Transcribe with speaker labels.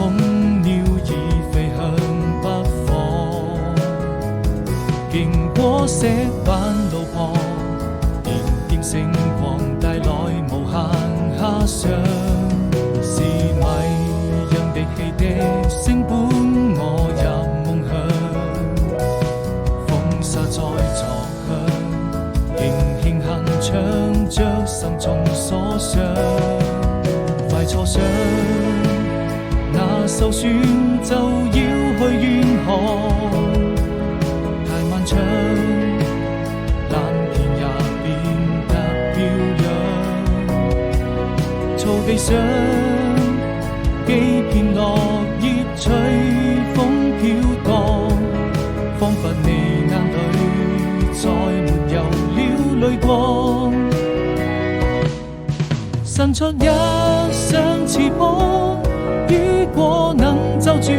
Speaker 1: 空鳥已飛向北方，經過石板路旁，點點星光帶來無限遐想，是迷人的汽笛聲伴我入夢鄉，風沙在作響，輕輕哼唱着心中所想，快坐上那艘船就要去遠航，太漫長，藍天也變得飄揚，草地上幾片落葉隨風飄蕩，彷彿你眼裏再沒有了淚光，伸出一雙翅膀，如果能就住